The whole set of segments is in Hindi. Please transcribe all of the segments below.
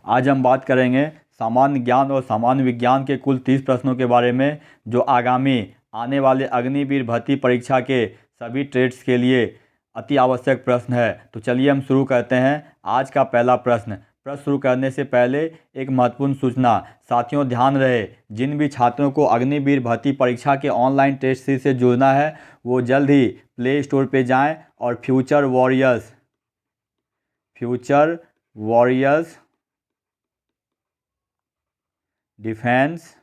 आज हम बात करेंगे सामान्य ज्ञान और सामान्य विज्ञान के कुल 30 प्रश्नों के बारे में, जो आगामी आने वाले अग्निवीर भर्ती परीक्षा के सभी ट्रेड्स के लिए अति आवश्यक प्रश्न है। तो चलिए हम शुरू करते हैं। आज का पहला प्रश्न शुरू करने से पहले एक महत्वपूर्ण सूचना। साथियों, ध्यान रहे, जिन भी छात्रों को अग्निवीर भर्ती परीक्षा के ऑनलाइन टेस्ट सीरीज से जुड़ना है वो जल्द ही प्ले स्टोर पे जाएं और फ्यूचर वॉरियर्स डिफेंस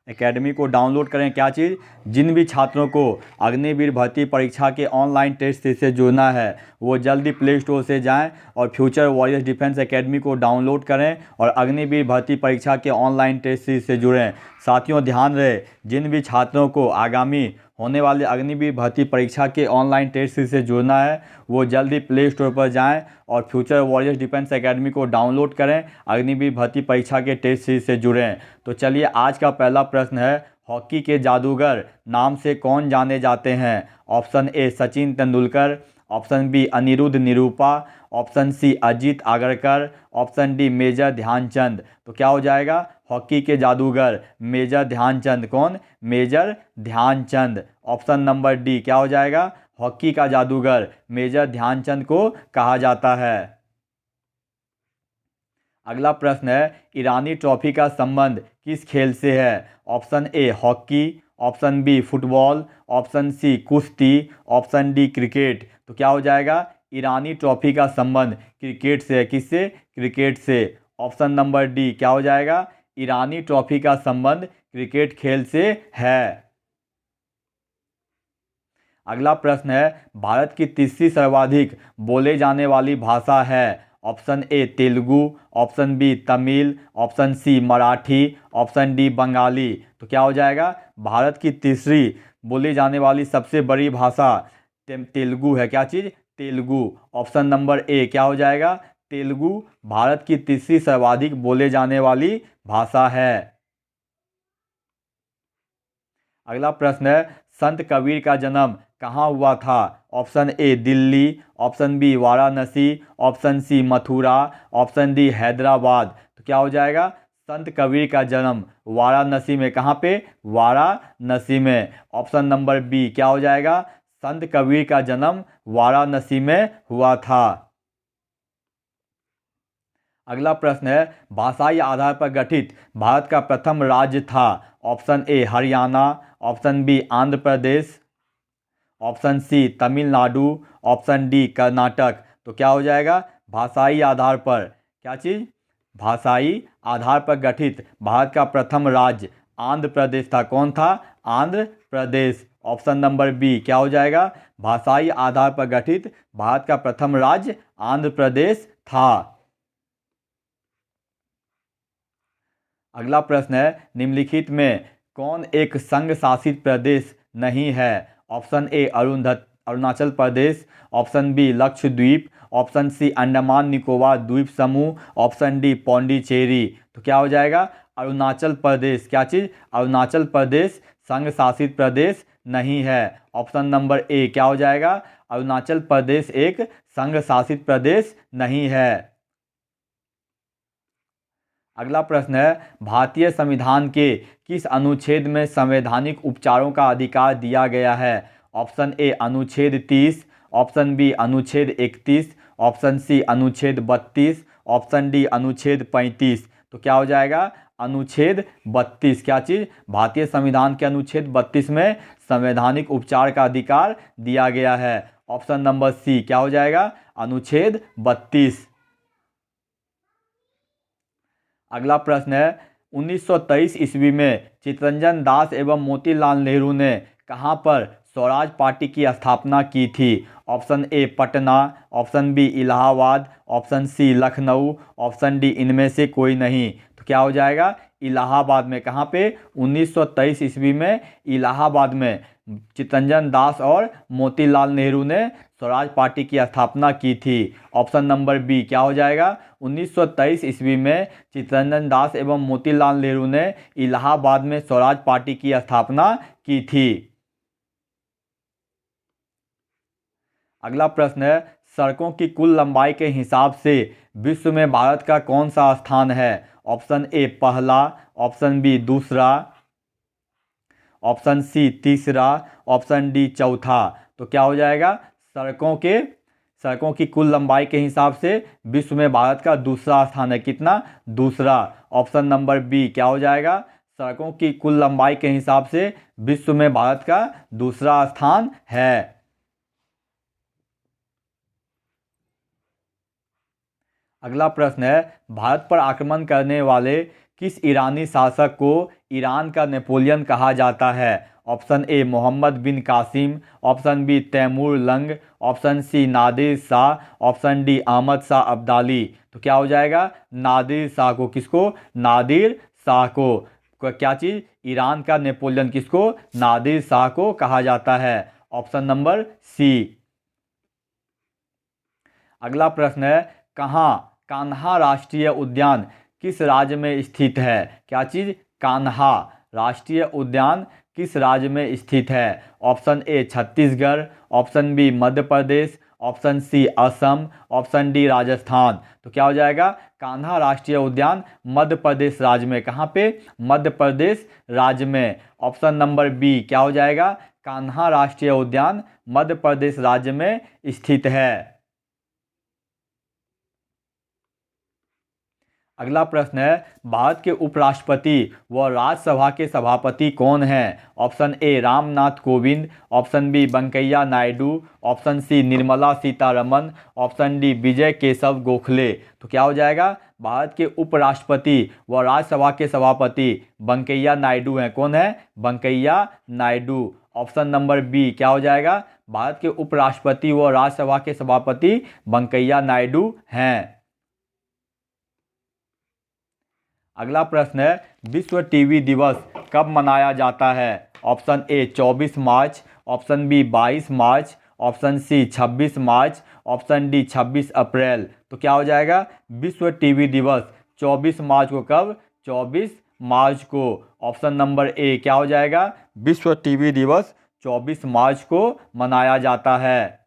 एकेडमी को डाउनलोड करें। क्या चीज़? जिन भी छात्रों को अग्निवीर भर्ती परीक्षा के ऑनलाइन टेस्ट सीरीज से जुड़ना है वो जल्दी प्ले स्टोर से जाएं और फ्यूचर वॉरियर्स डिफेंस एकेडमी को डाउनलोड करें और अग्निवीर भर्ती परीक्षा के ऑनलाइन टेस्ट सीरीज से जुड़ें। साथियों, ध्यान रहे, जिन भी छात्रों को आगामी होने वाले अग्निवीर भर्ती परीक्षा के ऑनलाइन टेस्ट सीरीज से जुड़ना है वो जल्दी प्ले स्टोर पर जाएं और फ्यूचर वॉरियर्स डिफेंस एकेडमी को डाउनलोड करें, अग्निवीर भर्ती परीक्षा के टेस्ट सीरीज से जुड़ें। तो चलिए, आज का पहला प्रश्न है, हॉकी के जादूगर नाम से कौन जाने जाते हैं? Option A Sachin Tendulkar, option B Anirudh Nirupa, option C Ajit Agarkar, option D major Dhyan Chand. तो क्या हो जाएगा? हॉकी के जादूगर मेजर ध्यानचंद। कौन? Major Dhyan Chand. Option number D क्या हो जाएगा? हॉकी का जादूगर मेजर ध्यानचंद को कहा जाता है। अगला प्रश्न है, ईरानी ट्रॉफी का संबंध किस खेल से है? Option A hockey, option B football, option C कुश्ती, ऑप्शन डी क्रिकेट। तो क्या हो जाएगा? ईरानी ट्रॉफी का संबंध क्रिकेट से है। किससे? क्रिकेट से। ऑप्शन नंबर डी क्या हो जाएगा? ईरानी ट्रॉफी का संबंध क्रिकेट खेल से है। अगला प्रश्न है, भारत की तीसरी सर्वाधिक बोले जाने वाली भाषा है? Option A Telugu, option B Tamil, option C Marathi, option D Bengali. तो क्या हो जाएगा? भारत की तीसरी बोली जाने वाली सबसे बड़ी भाषा तेलुगु है। क्या चीज़? तेलुगु। ऑप्शन नंबर ए क्या हो जाएगा? तेलुगु भारत की तीसरी सर्वाधिक बोले जाने वाली भाषा है। अगला प्रश्न है, संत कबीर का जन्म कहाँ हुआ था? Option A Delhi, option B Varanasi, option C Mathura, option D Hyderabad. तो क्या हो जाएगा? संत कबीर का जन्म वाराणसी में। कहाँ पे? वाराणसी में। ऑप्शन नंबर बी क्या हो जाएगा? संत कबीर का जन्म वाराणसी में हुआ था। अगला प्रश्न है, भाषाई आधार पर गठित भारत का प्रथम राज्य था? Option A Haryana, option B Andhra Pradesh, option C Tamil Nadu, option D Karnataka. तो क्या हो जाएगा? भाषाई आधार पर। क्या चीज़? भाषाई आधार पर गठित भारत का प्रथम राज्य आंध्र प्रदेश था। कौन था? Andhra Pradesh. Option number B क्या हो जाएगा? भाषाई आधार पर गठित भारत का प्रथम राज्य आंध्र प्रदेश था। अगला प्रश्न है, निम्नलिखित में कौन एक संघ शासित प्रदेश नहीं है? Option A Arunachal Pradesh, option B Lakshadweep, option C Andaman Nicobar द्वीप समूह, ऑप्शन डी पौंडीचेरी। तो क्या हो जाएगा? अरुणाचल प्रदेश। क्या चीज़? अरुणाचल प्रदेश संघ शासित प्रदेश नहीं है। ऑप्शन नंबर ए क्या हो जाएगा? अरुणाचल प्रदेश एक संघ शासित प्रदेश नहीं है। अगला प्रश्न है, भारतीय संविधान के किस अनुच्छेद में संवैधानिक उपचारों का अधिकार दिया गया है? ऑप्शन ए अनुच्छेद 30, ऑप्शन बी अनुच्छेद 31, ऑप्शन सी अनुच्छेद 32, ऑप्शन डी अनुच्छेद 35। तो क्या हो जाएगा? अनुच्छेद 32। क्या चीज़? भारतीय संविधान के अनुच्छेद 32 में संवैधानिक उपचार का अधिकार दिया गया है। ऑप्शन नंबर सी क्या हो जाएगा? अनुच्छेद 32। अगला प्रश्न है, 1923 ईस्वी में चित्तरंजन दास एवं मोतीलाल नेहरू ने कहाँ पर स्वराज पार्टी की स्थापना की थी? Option A Patna, option B Allahabad, option C Lucknow, option D इनमें से कोई नहीं। तो क्या हो जाएगा? इलाहाबाद में। कहाँ पे? 1923 ईस्वी में इलाहाबाद में चित्तरंजन दास और मोतीलाल नेहरू ने स्वराज पार्टी की स्थापना की थी। ऑप्शन नंबर बी क्या हो जाएगा? 1923 ईस्वी में चित्तरंजन दास एवं मोतीलाल नेहरू ने इलाहाबाद में स्वराज पार्टी की स्थापना की थी। अगला प्रश्न है, सड़कों की कुल लंबाई के हिसाब से विश्व में भारत का कौन सा स्थान है? ऑप्शन ए पहला, ऑप्शन बी दूसरा, ऑप्शन सी तीसरा, ऑप्शन डी चौथा। तो क्या हो जाएगा? सड़कों की कुल लंबाई के हिसाब से विश्व में भारत का दूसरा स्थान है। कितना? दूसरा। ऑप्शन नंबर बी क्या हो जाएगा? सड़कों की कुल लंबाई के हिसाब से विश्व में भारत का दूसरा स्थान है। अगला प्रश्न है, भारत पर आक्रमण करने वाले किस ईरानी शासक को ईरान का नेपोलियन कहा जाता है? Option A Mohammad bin Qasim, option B Timur Lang, option C Nadir Shah, option D Ahmad Shah Abdali. तो क्या हो जाएगा? नादिर शाह को। किसको? नादिर शाह को। क्या चीज़? ईरान का नेपोलियन किसको? नादिर शाह को कहा जाता है। Option number C. अगला प्रश्न है, कान्हा राष्ट्रीय उद्यान किस राज्य में स्थित है? क्या चीज़? कान्हा राष्ट्रीय उद्यान किस राज्य में स्थित है? Option A Chhattisgarh, option B Madhya Pradesh, option C Assam, option D Rajasthan. तो क्या हो जाएगा? कान्हा राष्ट्रीय उद्यान मध्य प्रदेश राज्य में। कहाँ पे? मध्य प्रदेश राज्य में। ऑप्शन नंबर बी क्या हो जाएगा? कान्हा राष्ट्रीय उद्यान मध्य प्रदेश राज्य में स्थित है। अगला प्रश्न है, भारत के उपराष्ट्रपति व राज्यसभा के सभापति कौन हैं? Option A Ramnath Kovind, option B Venkaiah Naidu, option C Nirmala Sitharaman, option D Vijay Keshav Gokhale. तो क्या हो जाएगा? भारत के उपराष्ट्रपति व राज्यसभा के सभापति वेंकैया नायडू हैं। कौन है? Venkaiah Naidu. Option number B क्या हो जाएगा? भारत के उपराष्ट्रपति व राज्यसभा के सभापति वेंकैया नायडू हैं। अगला प्रश्न है, विश्व टीबी दिवस कब मनाया जाता है? Option A 24 March, option B 22 March, option C 26 March, option D 26 April. तो क्या हो जाएगा? विश्व टीबी दिवस 24 मार्च को। कब? 24 मार्च को। ऑप्शन नंबर ए क्या हो जाएगा? विश्व टीबी दिवस 24 मार्च को मनाया जाता है।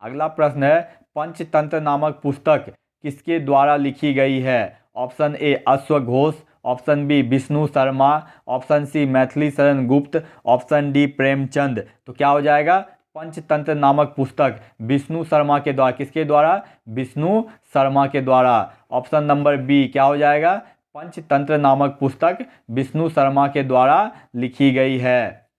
अगला प्रश्न है, पंचतंत्र नामक पुस्तक किसके द्वारा लिखी गई है? ऑप्शन ए अश्वघोष, option B Vishnu Sharma, option C Maithili Sharan Gupt, option D Premchand. तो क्या हो जाएगा? पंचतंत्र नामक पुस्तक विष्णु शर्मा के द्वारा। किसके द्वारा? विष्णु शर्मा के द्वारा। ऑप्शन नंबर बी क्या हो जाएगा? पंचतंत्र नामक पुस्तक विष्णु शर्मा के द्वारा लिखी गई है।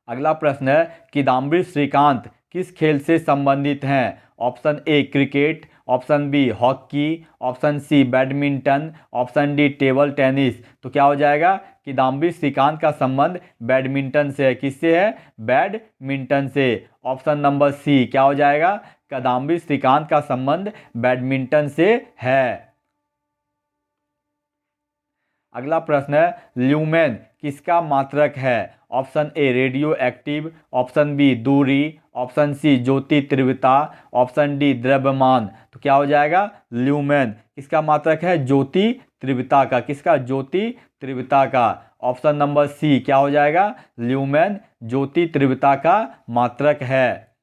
अगला प्रश्न है, किदाम्बी श्रीकांत किस खेल से संबंधित हैं? Option A cricket, option B hockey, option C badminton, option D table tennis. तो क्या हो जाएगा? किदाम्बी श्रीकांत का संबंध बैडमिंटन से है। किससे है? बैडमिंटन से। ऑप्शन नंबर सी क्या हो जाएगा? किदाम्बी श्रीकांत का संबंध बैडमिंटन से है। अगला प्रश्न है, ल्यूमेन किसका मात्रक है? Option A radioactive, option B दूरी, ऑप्शन सी ज्योति तीव्रता, ऑप्शन डी द्रव्यमान। तो क्या हो जाएगा? ल्यूमेन किसका मात्रक है? ज्योति तीव्रता का। किसका? ज्योति तीव्रता का। ऑप्शन नंबर सी क्या हो जाएगा? ल्यूमेन ज्योति तीव्रता का मात्रक है।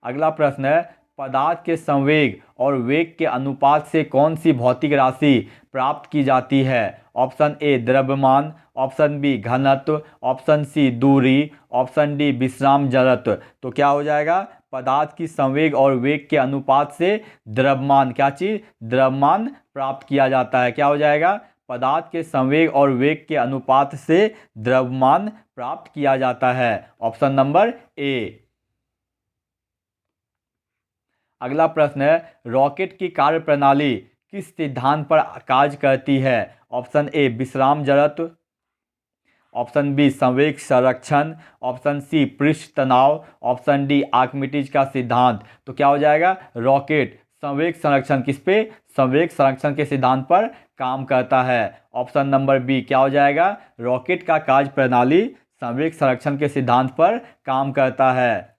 अगला प्रश्न है, पदार्थ के संवेग और वेग के अनुपात से कौन सी भौतिक राशि प्राप्त की जाती है? ऑप्शन ए द्रव्यमान, ऑप्शन बी घनत्व, ऑप्शन सी दूरी, ऑप्शन डी विश्राम जड़त्व। तो क्या हो जाएगा? पदार्थ की संवेग और वेग के अनुपात से द्रव्यमान। क्या चीज़? द्रव्यमान प्राप्त किया जाता है। क्या हो जाएगा? पदार्थ के संवेग और वेग के अनुपात से द्रव्यमान प्राप्त किया जाता है। Option number A. अगला प्रश्न है, रॉकेट की कार्यप्रणाली किस सिद्धांत पर कार्य करती है? ऑप्शन ए विश्राम जड़त्व, ऑप्शन बी संवेग संरक्षण, ऑप्शन सी पृष्ठ तनाव, ऑप्शन डी आर्किमिडीज का सिद्धांत। तो क्या हो जाएगा? रॉकेट संवेग संरक्षण किस पे? संवेग संरक्षण के सिद्धांत पर काम करता है। ऑप्शन नंबर बी क्या हो जाएगा? रॉकेट का कार्य प्रणाली संवेग संरक्षण के सिद्धांत पर काम करता है।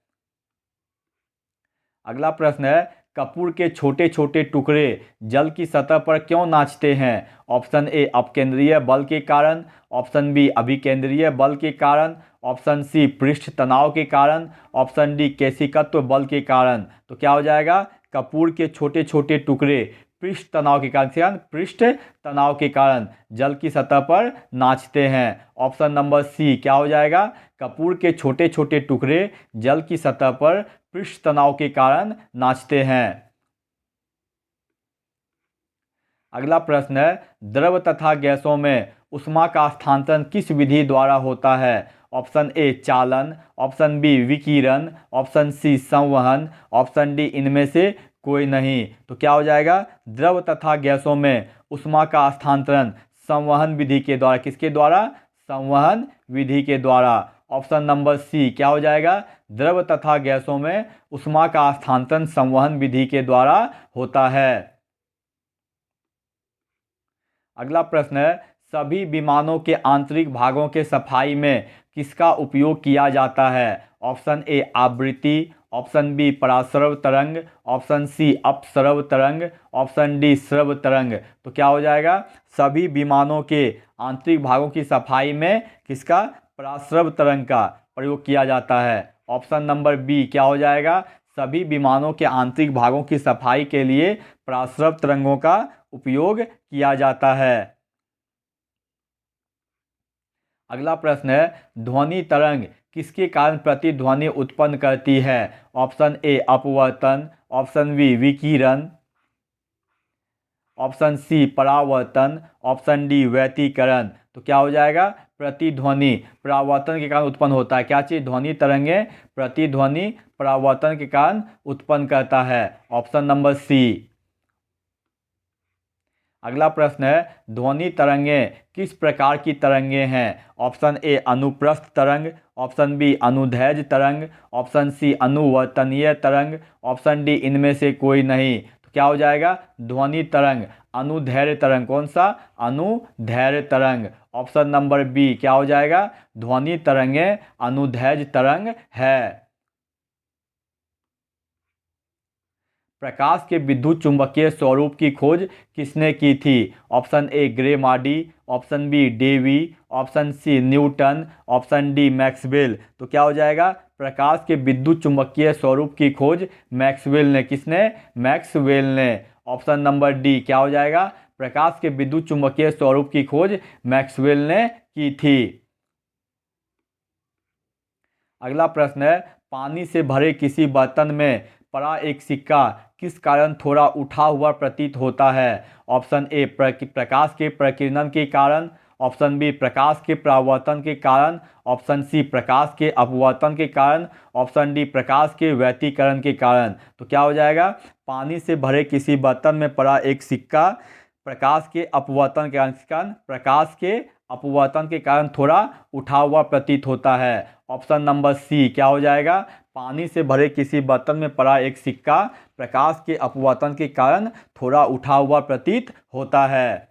अगला प्रश्न है, कपूर के छोटे छोटे टुकड़े जल की सतह पर क्यों नाचते हैं? ऑप्शन ए अपकेंद्रीय बल के कारण, ऑप्शन बी अभिकेंद्रीय बल के कारण, ऑप्शन सी पृष्ठ तनाव के कारण, ऑप्शन डी केशिकत्व बल के कारण। तो क्या हो जाएगा? कपूर के छोटे छोटे टुकड़े पृष्ठ तनाव के कारण, पृष्ठ तनाव के कारण जल की सतह पर नाचते हैं। ऑप्शन नंबर सी क्या हो जाएगा? कपूर के छोटे छोटे टुकड़े जल की सतह पर पृष्ठ तनाव के कारण नाचते हैं। अगला प्रश्न है, द्रव तथा गैसों में ऊष्मा का स्थानांतरण किस विधि द्वारा होता है? ऑप्शन ए चालन, ऑप्शन बी विकिरण, ऑप्शन सी संवहन, ऑप्शन डी इनमें से कोई नहीं। तो क्या हो जाएगा? द्रव तथा गैसों में ऊष्मा का स्थानांतरण संवहन विधि के द्वारा। किसके द्वारा? संवहन विधि के द्वारा। ऑप्शन नंबर सी क्या हो जाएगा? द्रव तथा गैसों में ऊष्मा का स्थानांतरण संवहन विधि के द्वारा होता है। अगला प्रश्न है, सभी विमानों के आंतरिक भागों के सफाई में किसका उपयोग किया जाता है? ऑप्शन ए आवृत्ति, ऑप्शन बी पराश्रव तरंग, ऑप्शन सी अपस्रव तरंग, ऑप्शन डी श्रव तरंग। तो क्या हो जाएगा? सभी विमानों के आंतरिक भागों की सफाई में किसका? पराश्रव तरंग का प्रयोग किया जाता है। ऑप्शन नंबर बी क्या हो जाएगा? सभी विमानों के आंतरिक भागों की सफाई के लिए पराश्रव तरंगों का उपयोग किया जाता है। अगला प्रश्न है, ध्वनि तरंग किसके कारण प्रतिध्वनि उत्पन्न करती है? ऑप्शन ए अपवर्तन, ऑप्शन बी विकिरण, ऑप्शन सी परावर्तन, ऑप्शन डी व्यतिकरण। तो क्या हो जाएगा? प्रतिध्वनि परावर्तन के कारण उत्पन्न होता है। क्या चीज? ध्वनि तरंगे प्रतिध्वनि परावर्तन के कारण उत्पन्न करता है। Option number C. अगला प्रश्न है, ध्वनि तरंगे किस प्रकार की तरंगे हैं? ऑप्शन ए अनुप्रस्थ तरंग, ऑप्शन बी अनुदैर्ध्य तरंग, ऑप्शन सी अनुवर्तनीय तरंग, ऑप्शन डी इनमें से कोई नहीं। तो क्या हो जाएगा? ध्वनि तरंग अनुदैर्ध्य तरंग। कौन सा? अनुदैर्ध्य तरंग। ऑप्शन नंबर बी क्या हो जाएगा? ध्वनि तरंगे अनुदैर्ध्य तरंग है। प्रकाश के विद्युत चुंबकीय स्वरूप की खोज किसने की थी? ऑप्शन ए ग्रेमाडी, option B Davy, option C Newton, option D Maxwell. तो क्या हो जाएगा? प्रकाश के विद्युत चुंबकीय स्वरूप की खोज मैक्सवेल ने। किसने? मैक्सवेल ने। ऑप्शन नंबर डी क्या हो जाएगा? प्रकाश के विद्युत चुंबकीय स्वरूप की खोज मैक्सवेल ने की थी। अगला प्रश्न है, पानी से भरे किसी बर्तन में पड़ा एक सिक्का किस कारण थोड़ा उठा हुआ प्रतीत होता है? ऑप्शन ए प्रकाश के प्रकीर्णन के कारण, ऑप्शन बी प्रकाश के परावर्तन के कारण, ऑप्शन सी प्रकाश के अपवर्तन के कारण, ऑप्शन डी प्रकाश के व्यतिकरण के कारण। तो क्या हो जाएगा? पानी से भरे किसी बर्तन में पड़ा एक सिक्का प्रकाश के अपवर्तन के कारण, प्रकाश के अपवर्तन के कारण थोड़ा उठा हुआ प्रतीत होता है। ऑप्शन नंबर सी क्या हो जाएगा? पानी से भरे किसी बर्तन में पड़ा एक सिक्का प्रकाश के अपवर्तन के कारण थोड़ा उठा हुआ प्रतीत होता है।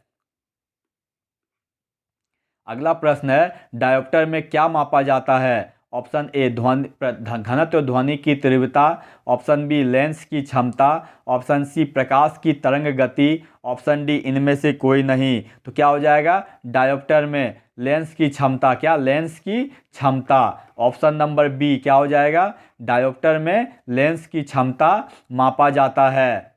अगला प्रश्न है, डायोप्टर में क्या मापा जाता है? ऑप्शन ए घनत्व ध्वनि की तीव्रता, ऑप्शन बी लेंस की क्षमता, ऑप्शन सी प्रकाश की तरंग गति, ऑप्शन डी इनमें से कोई नहीं। तो क्या हो जाएगा? डायोप्टर में लेंस की क्षमता। क्या? लेंस की क्षमता। ऑप्शन नंबर बी क्या हो जाएगा? डायोप्टर में लेंस की क्षमता मापा जाता है।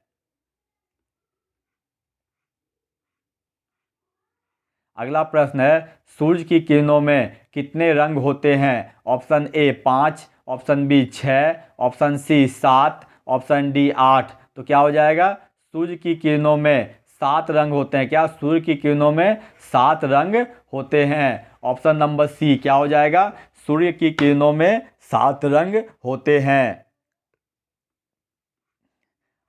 अगला प्रश्न है, सूर्य की किरणों में कितने रंग होते हैं? Option A 5, option B 6, option C 7, option D 8। तो क्या हो जाएगा? सूर्य की किरणों में 7 रंग होते हैं। क्या? सूर्य की किरणों में 7 रंग होते हैं। ऑप्शन नंबर सी क्या हो जाएगा? सूर्य की किरणों में 7 रंग होते हैं।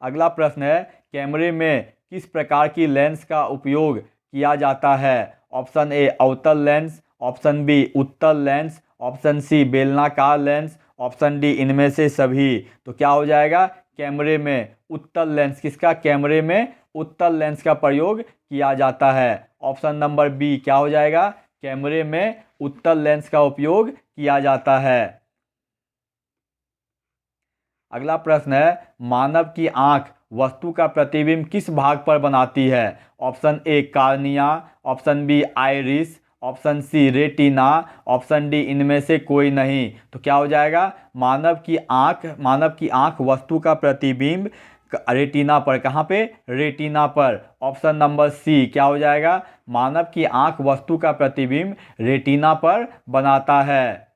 अगला प्रश्न है, कैमरे में किस प्रकार की लेंस का उपयोग किया जाता है? ऑप्शन ए अवतल लेंस, ऑप्शन बी उत्तल लेंस, ऑप्शन सी बेलनाकार लेंस, ऑप्शन डी इनमें से सभी। तो क्या हो जाएगा? कैमरे में उत्तल लेंस। किसका? कैमरे में उत्तल लेंस का प्रयोग किया जाता है। ऑप्शन नंबर बी क्या हो जाएगा? कैमरे में उत्तल लेंस का उपयोग किया जाता है। अगला प्रश्न है, मानव की आंख वस्तु का प्रतिबिंब किस भाग पर बनाती है? Option A cornea, option B iris, option C retina, option D इनमें से कोई नहीं। तो क्या हो जाएगा? मानव की आंख वस्तु का प्रतिबिंब रेटिना पर, कहाँ पे? रेटिना पर। ऑप्शन नंबर सी क्या हो जाएगा? मानव की आंख वस्तु का प्रतिबिंब रेटिना पर बनाता है।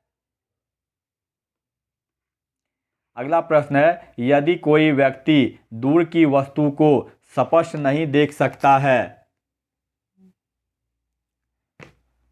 अगला प्रश्न है, यदि कोई व्यक्ति दूर की वस्तु को स्पष्ट नहीं देख सकता है,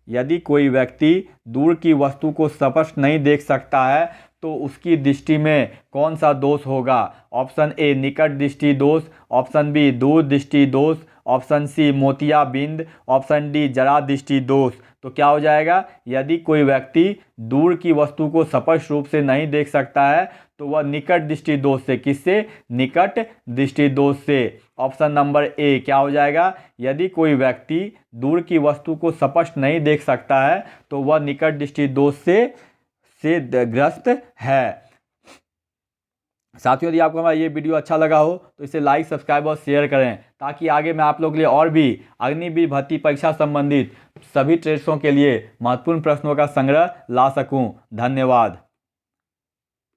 यदि कोई व्यक्ति दूर की वस्तु को स्पष्ट नहीं देख सकता है तो उसकी दृष्टि में कौन सा दोष होगा? ऑप्शन ए निकट दृष्टि दोष, ऑप्शन बी दूर दृष्टि दोष, ऑप्शन सी मोतियाबिंद, ऑप्शन डी जरा दृष्टि दोष। तो क्या हो जाएगा? यदि कोई व्यक्ति दूर की वस्तु को स्पष्ट रूप से नहीं देख सकता है तो वह निकट दृष्टि दोष से, किससे? निकट दृष्टि दोष से। ऑप्शन नंबर ए क्या हो जाएगा? यदि कोई व्यक्ति दूर की वस्तु को स्पष्ट नहीं देख सकता है तो वह निकट दृष्टि दोष से ग्रस्त है। साथियों, यदि आपको हमारा ये वीडियो अच्छा लगा हो तो इसे लाइक, सब्सक्राइब और शेयर करें ताकि आगे मैं आप लोगों के लिए और भी अग्निवीर भर्ती परीक्षा संबंधित सभी ट्रेड्सों के लिए महत्वपूर्ण प्रश्नों का संग्रह ला सकूं। धन्यवाद।